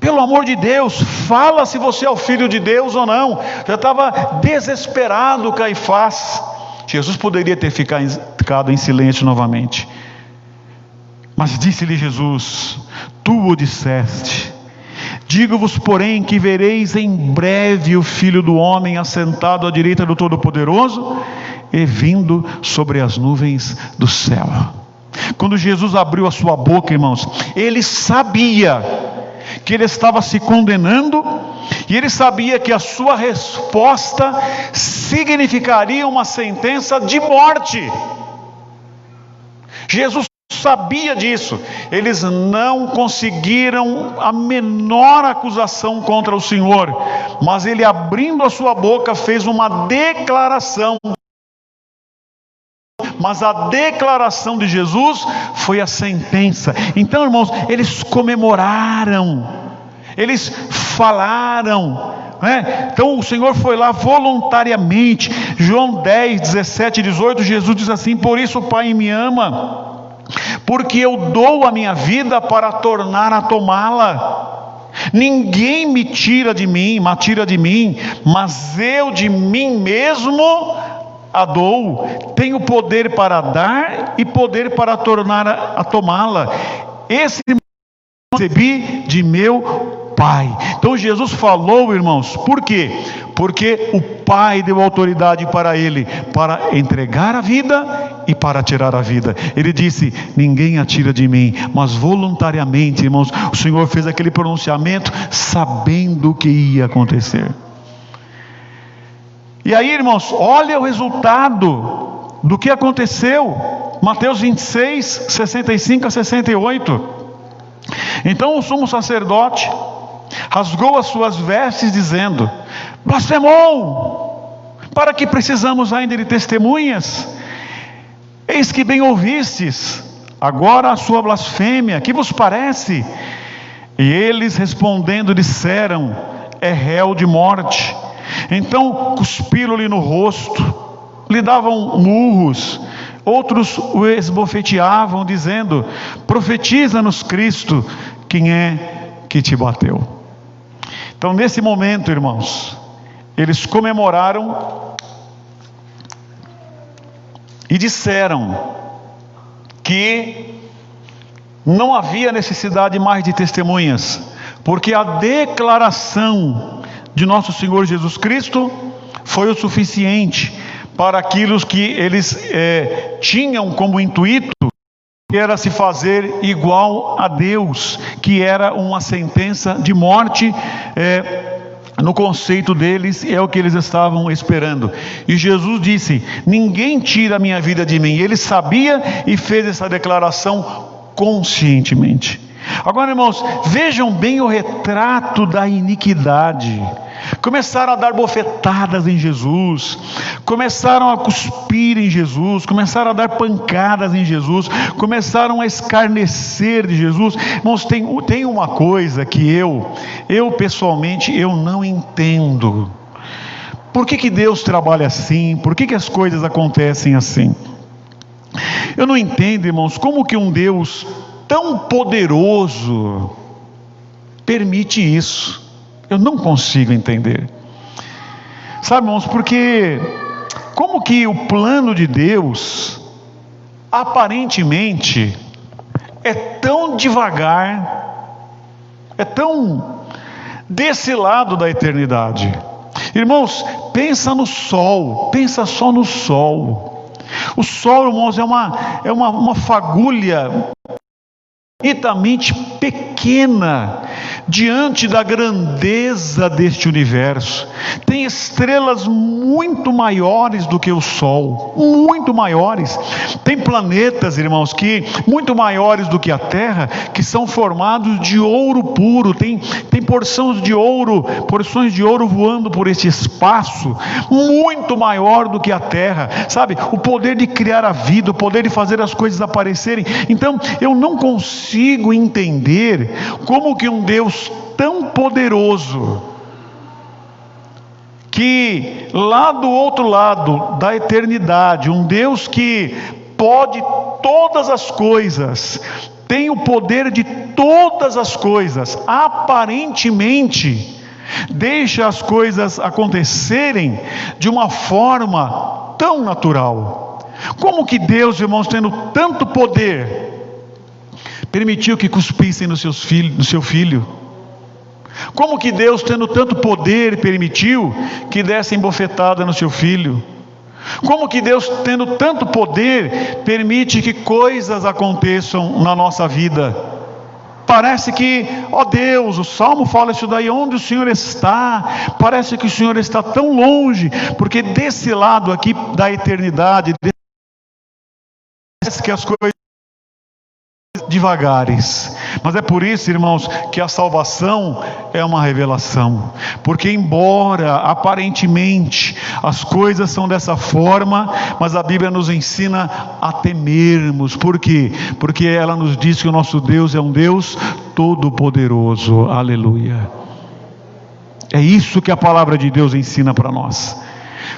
Pelo amor de Deus, fala se você é o Filho de Deus ou não. Já estava desesperado Caifás. Jesus poderia ter ficado em silêncio novamente, mas disse-lhe Jesus: tu o disseste. Digo-vos, porém, que vereis em breve o Filho do Homem assentado à direita do Todo-Poderoso e vindo sobre as nuvens do céu. Quando Jesus abriu a sua boca, irmãos, Ele sabia que Ele estava se condenando, e Ele sabia que a sua resposta significaria uma sentença de morte. Jesus sabia disso. Eles não conseguiram a menor acusação contra o Senhor, mas Ele, abrindo a sua boca, fez uma declaração. Mas a declaração de Jesus foi a sentença. Então, irmãos, eles comemoraram, eles falaram, né? Então o Senhor foi lá voluntariamente. João 10, 17 e 18, Jesus diz assim: por isso o Pai me ama, porque eu dou a minha vida para tornar a tomá-la. Ninguém me tira de mim, mas eu de mim mesmo a dou. Tenho poder para dar e poder para tornar a tomá-la. Esse recebi de meu Pai. Então Jesus falou, irmãos, por quê? Porque o Pai deu autoridade para Ele, para entregar a vida e para tirar a vida. Ele disse: ninguém a tira de mim, mas voluntariamente, irmãos, o Senhor fez aquele pronunciamento sabendo o que ia acontecer. E aí, irmãos, olha o resultado do que aconteceu. Mateus 26, 65 a 68. Então o sumo sacerdote rasgou as suas vestes, dizendo: blasfemou! Para que precisamos ainda de testemunhas? Eis que bem ouvistes agora a sua blasfêmia. Que vos parece? E eles respondendo disseram: é réu de morte. Então cuspiram-lhe no rosto, lhe davam murros, outros o esbofeteavam, dizendo: profetiza-nos, Cristo, quem é que te bateu? Então, nesse momento, irmãos, eles comemoraram e disseram que não havia necessidade mais de testemunhas, porque a declaração de nosso Senhor Jesus Cristo foi o suficiente para aquilo que eles tinham como intuito, que era se fazer igual a Deus, que era uma sentença de morte, no conceito deles, é o que eles estavam esperando. E Jesus disse: ninguém tira a minha vida de mim. Ele sabia e fez essa declaração conscientemente. Agora, irmãos, vejam bem o retrato da iniquidade. Começaram a dar bofetadas em Jesus, começaram a cuspir em Jesus, começaram a dar pancadas em Jesus, começaram a escarnecer de Jesus. Irmãos, tem uma coisa que eu pessoalmente, eu não entendo. Por que Deus trabalha assim? Por que as coisas acontecem assim? Eu não entendo, irmãos, como que um Deus tão poderoso permite isso. Eu não consigo entender. Sabe, irmãos, porque como que o plano de Deus aparentemente é tão devagar, é tão desse lado da eternidade? Irmãos, pensa no sol, pensa só no sol. O sol, irmãos, é uma fagulha infinitamente pequena diante da grandeza deste universo. Tem estrelas muito maiores do que o Sol, muito maiores. Tem planetas, irmãos, que muito maiores do que a Terra, que são formados de ouro puro. Tem porções de ouro voando por este espaço, muito maior do que a Terra. Sabe, o poder de criar a vida, o poder de fazer as coisas aparecerem. Então, eu não consigo entender como que um Deus tão poderoso, que lá do outro lado da eternidade, um Deus que pode todas as coisas, tem o poder de todas as coisas, aparentemente deixa as coisas acontecerem de uma forma tão natural. Como que Deus, irmãos, tendo tanto poder, permitiu que cuspissem no seu filho? Como que Deus, tendo tanto poder, permitiu que dessem bofetada no seu filho? Como que Deus, tendo tanto poder, permite que coisas aconteçam na nossa vida? Parece que, ó Deus, o Salmo fala isso daí, onde o Senhor está? Parece que o Senhor está tão longe, porque desse lado aqui da eternidade, parece que as coisas devagares. Mas é por isso, irmãos, que a salvação é uma revelação, porque embora aparentemente as coisas são dessa forma, mas a Bíblia nos ensina a temermos. Por quê? Porque ela nos diz que o nosso Deus é um Deus todo-poderoso. Aleluia. É isso que a palavra de Deus ensina para nós.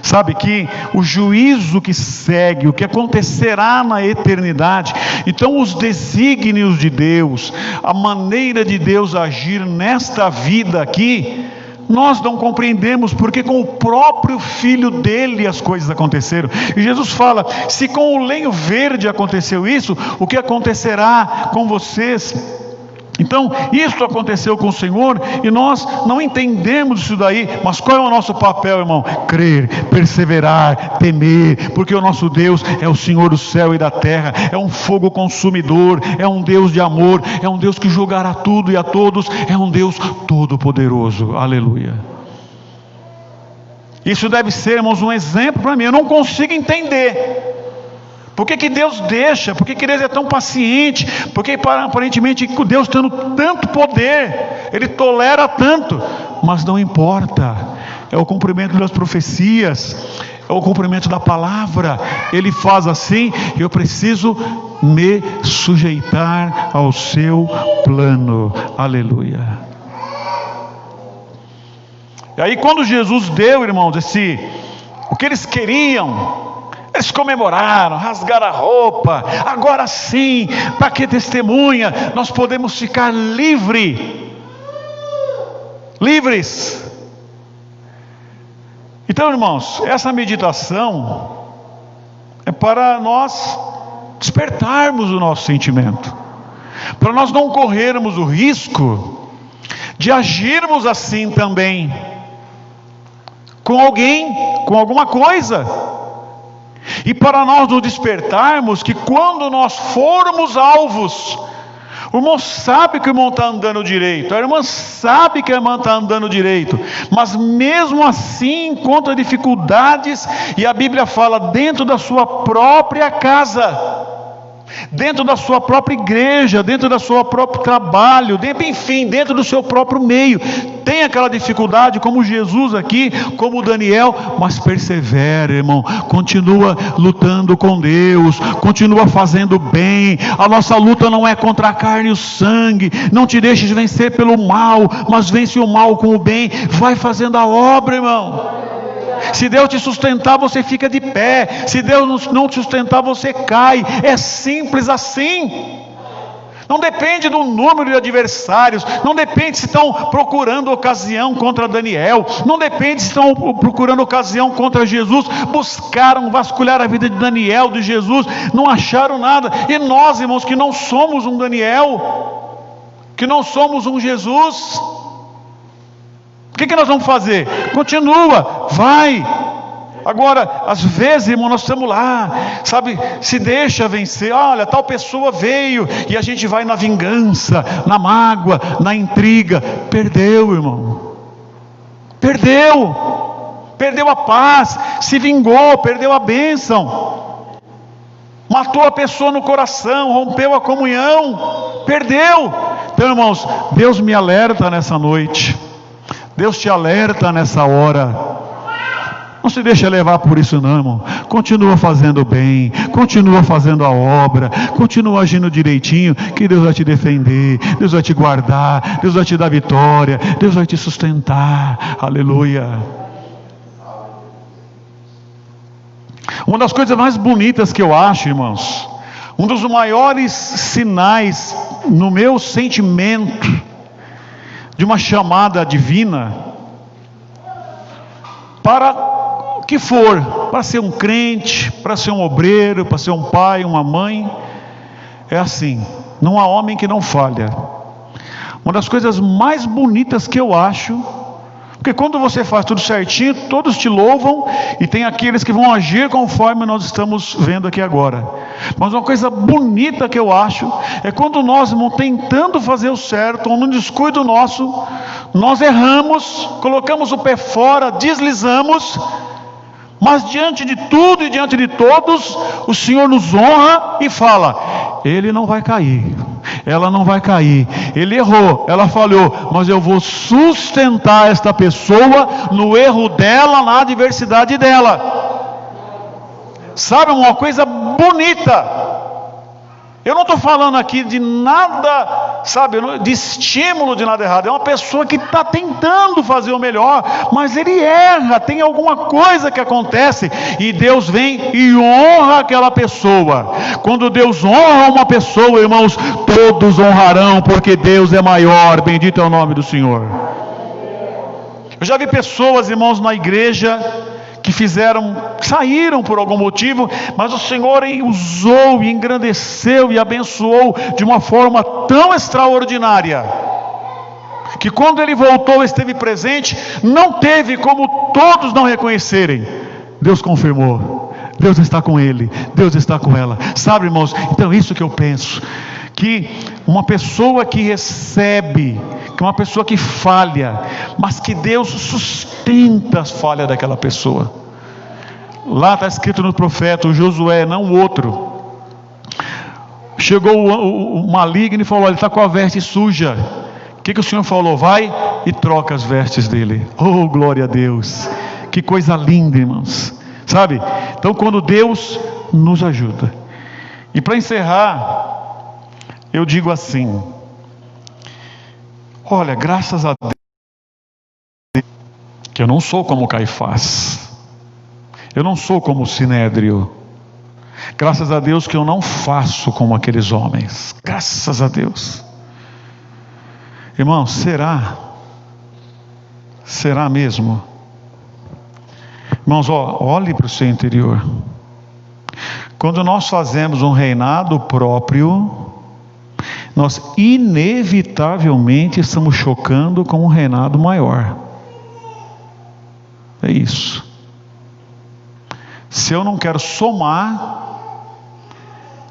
Sabe que o juízo que segue, o que acontecerá na eternidade, então os desígnios de Deus, a maneira de Deus agir nesta vida aqui, nós não compreendemos, porque com o próprio Filho dele as coisas aconteceram. E Jesus fala: se com o lenho verde aconteceu isso, o que acontecerá com vocês? Então, isso aconteceu com o Senhor e nós não entendemos isso daí. Mas qual é o nosso papel, irmão? Crer, perseverar, temer, porque o nosso Deus é o Senhor do céu e da terra, é um fogo consumidor, é um Deus de amor, é um Deus que julgará tudo e a todos, é um Deus todo-poderoso. Aleluia. Isso deve ser, irmãos, um exemplo para mim. Eu não consigo entender por que Deus deixa, por que Deus é tão paciente, porque aparentemente Deus, tendo tanto poder, Ele tolera tanto, mas não importa. É o cumprimento das profecias, é o cumprimento da palavra. Ele faz assim, eu preciso me sujeitar ao seu plano. Aleluia. E aí quando Jesus deu, irmãos, o que eles queriam, eles comemoraram, rasgaram a roupa. Agora sim, para que testemunha, nós podemos ficar livres. Então, irmãos, essa meditação é para nós despertarmos o nosso sentimento, para nós não corrermos o risco de agirmos assim também com alguém, com alguma coisa, e para nós nos despertarmos que quando nós formos alvos, o irmão sabe que o irmão está andando direito, a irmã sabe que a irmã está andando direito, mas mesmo assim encontra dificuldades, e a Bíblia fala dentro da sua própria casa, dentro da sua própria igreja, dentro do seu próprio trabalho, dentro do seu próprio meio, tem aquela dificuldade, como Jesus aqui, como Daniel, mas persevera, irmão, continua lutando com Deus, continua fazendo bem. A nossa luta não é contra a carne e o sangue, não te deixes vencer pelo mal, mas vence o mal com o bem. Vai fazendo a obra, irmão. Se Deus te sustentar, você fica de pé. Se Deus não te sustentar, você cai. É simples assim. Não depende do número de adversários, não depende se estão procurando ocasião contra Daniel, não depende se estão procurando ocasião contra Jesus. Buscaram vasculhar a vida de Daniel, de Jesus, não acharam nada. E nós, irmãos, que não somos um Daniel, que não somos um Jesus, o que nós vamos fazer? Continua, vai. Agora, às vezes, irmão, nós estamos lá, sabe, se deixa vencer. Olha, tal pessoa veio, e a gente vai na vingança, na mágoa, na intriga. Perdeu, irmão, perdeu a paz, se vingou, perdeu a bênção, matou a pessoa no coração, rompeu a comunhão, perdeu. Então, irmãos, Deus me alerta nessa noite, Deus te alerta nessa hora. Não se deixa levar por isso não, irmão. Continua fazendo bem, continua fazendo a obra, continua agindo direitinho, que Deus vai te defender, Deus vai te guardar, Deus vai te dar vitória, Deus vai te sustentar. Aleluia. Uma das coisas mais bonitas que eu acho, irmãos, um dos maiores sinais no meu sentimento de uma chamada divina, para o que for, para ser um crente, para ser um obreiro, para ser um pai, uma mãe, é assim: não há homem que não falha. Uma das coisas mais bonitas que eu acho, porque quando você faz tudo certinho, todos te louvam, e tem aqueles que vão agir conforme nós estamos vendo aqui agora. Mas uma coisa bonita que eu acho é quando nós, irmão, tentando fazer o certo, ou num descuido nosso, nós erramos, colocamos o pé fora, deslizamos, mas diante de tudo e diante de todos, o Senhor nos honra e fala: ele não vai cair, ela não vai cair, ele errou, ela falhou, mas eu vou sustentar esta pessoa no erro dela, na adversidade dela. Sabe, uma coisa bonita. Eu não estou falando aqui de nada, sabe, de estímulo de nada errado. É uma pessoa que está tentando fazer o melhor, mas ele erra, tem alguma coisa que acontece, e Deus vem e honra aquela pessoa. Quando Deus honra uma pessoa, irmãos, todos honrarão, porque Deus é maior. Bendito é o nome do Senhor. Eu já vi pessoas, irmãos, na igreja, que saíram por algum motivo, mas o Senhor usou e engrandeceu e abençoou de uma forma tão extraordinária, que quando ele voltou, esteve presente, não teve como todos não reconhecerem. Deus confirmou, Deus está com ele, Deus está com ela. Sabe, irmãos, então isso que eu penso, que uma pessoa que recebe, que uma pessoa que falha, mas que Deus sustenta as falhas daquela pessoa. Lá está escrito no profeta, o Josué, não o outro, chegou o maligno e falou: ele está com a veste suja. O que o Senhor falou? Vai e troca as vestes dele. Oh, glória a Deus, que coisa linda, irmãos. sabe? Então, quando Deus nos ajuda. E para encerrar, eu digo assim: olha, graças a Deus que eu não sou como Caifás, eu não sou como Sinédrio, graças a Deus que eu não faço como aqueles homens, graças a Deus. Irmão, será mesmo? Irmãos, olhe para o seu interior. Quando nós fazemos um reinado próprio, nós inevitavelmente estamos chocando com um reinado maior. É isso. Se eu não quero somar,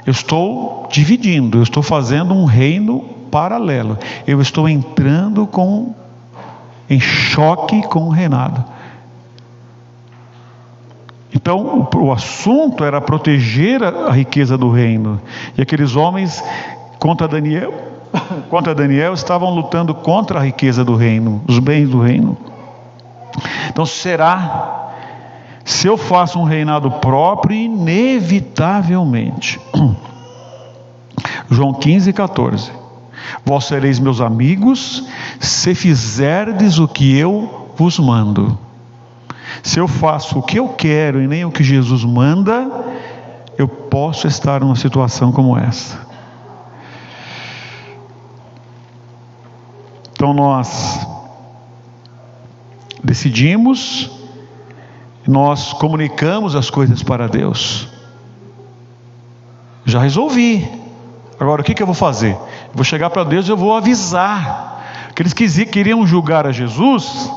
eu estou dividindo, eu estou fazendo um reino paralelo. Eu estou entrando em choque com o reinado. Então o assunto era proteger a riqueza do reino. E aqueles homens contra Daniel estavam lutando contra a riqueza do reino, os bens do reino. Então será, se eu faço um reinado próprio, inevitavelmente, João 15:14, vós sereis meus amigos, se fizerdes o que eu vos mando. Se eu faço o que eu quero e nem o que Jesus manda, eu posso estar numa situação como essa. Então nós decidimos, nós comunicamos as coisas para Deus. Já resolvi. Agora o que eu vou fazer? Eu vou chegar para Deus e eu vou avisar. Que eles queriam julgar a Jesus,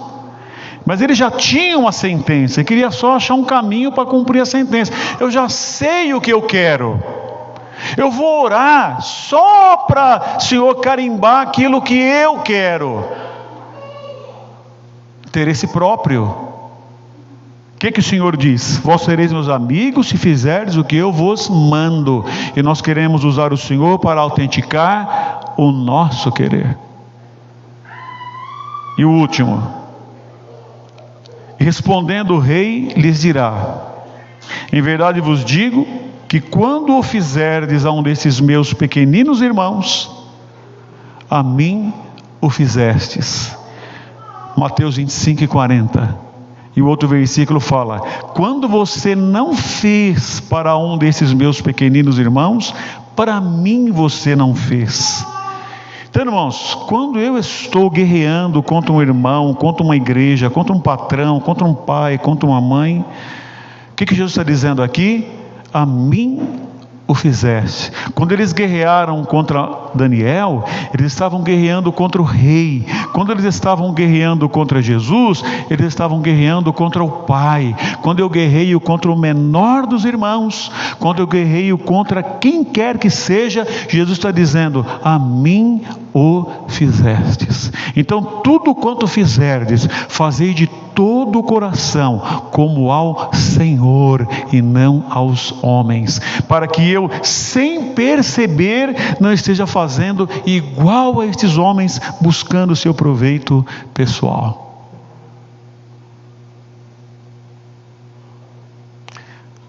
mas ele já tinha uma sentença, ele queria só achar um caminho para cumprir a sentença. Eu já sei o que eu quero. Eu vou orar só para o Senhor carimbar aquilo que eu quero. Interesse próprio. O que o Senhor diz? Vós sereis meus amigos se fizerdes o que eu vos mando. E nós queremos usar o Senhor para autenticar o nosso querer. E o último: respondendo o rei lhes dirá: em verdade vos digo que quando o fizerdes a um desses meus pequeninos irmãos, a mim o fizestes. Mateus 25:40. E o outro versículo fala: quando você não fez para um desses meus pequeninos irmãos, para mim você não fez. Então, irmãos, quando eu estou guerreando contra um irmão, contra uma igreja, contra um patrão, contra um pai, contra uma mãe, o que Jesus está dizendo aqui? A mim o fizeste. Quando eles guerrearam contra Daniel, eles estavam guerreando contra o rei. Quando eles estavam guerreando contra Jesus, eles estavam guerreando contra o Pai. Quando eu guerreio contra o menor dos irmãos, quando eu guerreio contra quem quer que seja, Jesus está dizendo: a mim o fizestes. Então tudo quanto fizerdes, fazei de todo o coração, como ao Senhor e não aos homens, para que eu, sem perceber, não esteja fazendo igual a estes homens, buscando o seu proveito pessoal.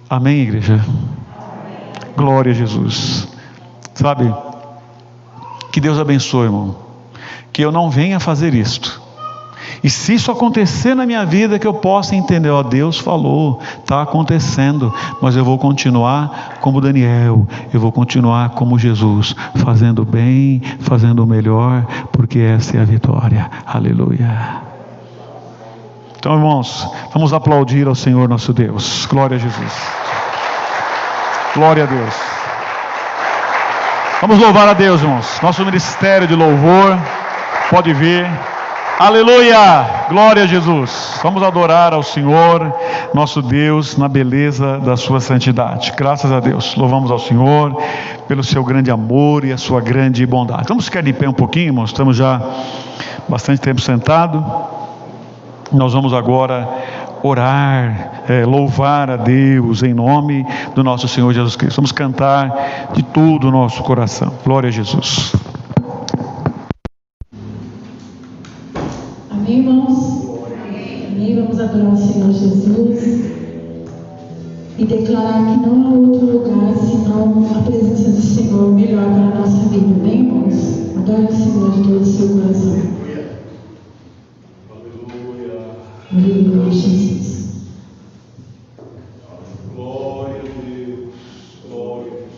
Amém, igreja? Glória a Jesus. Sabe, que Deus abençoe, irmão, que eu não venha fazer isto. E se isso acontecer na minha vida, que eu possa entender: ó, Deus falou, está acontecendo, mas eu vou continuar como Daniel, eu vou continuar como Jesus, fazendo bem, fazendo o melhor, porque essa é a vitória. Aleluia. Então, irmãos, vamos aplaudir ao Senhor nosso Deus. Glória a Jesus. Glória a Deus. Vamos louvar a Deus, irmãos. Nosso ministério de louvor pode vir. Aleluia, glória a Jesus. Vamos adorar ao Senhor, nosso Deus, na beleza da sua santidade. Graças a Deus, louvamos ao Senhor pelo seu grande amor e a sua grande bondade. Vamos ficar de pé um pouquinho, irmãos, estamos já bastante tempo sentados. Nós vamos agora orar, louvar a Deus em nome do nosso Senhor Jesus Cristo. Vamos cantar de todo o nosso coração. Glória a Jesus. Amém, irmãos? Amém. Vamos adorar o Senhor Jesus. e declarar que não há outro lugar senão a presença do Senhor melhor para a nossa vida. Bem, irmãos? Adore o Senhor de todo o seu coração. Aleluia, Jesus. Glória a Deus. Glória a Deus.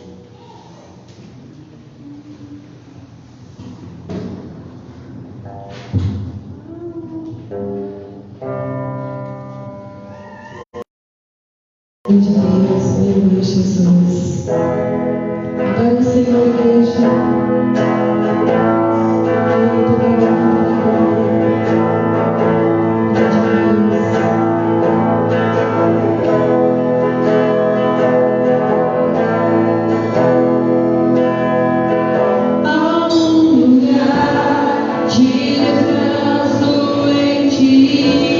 De Deus, aleluia, Jesus. Adore o Senhor, igreja. Aleluia, toda a honra, toda a glória. Glória de Deus. Há um lugar de descanso em ti.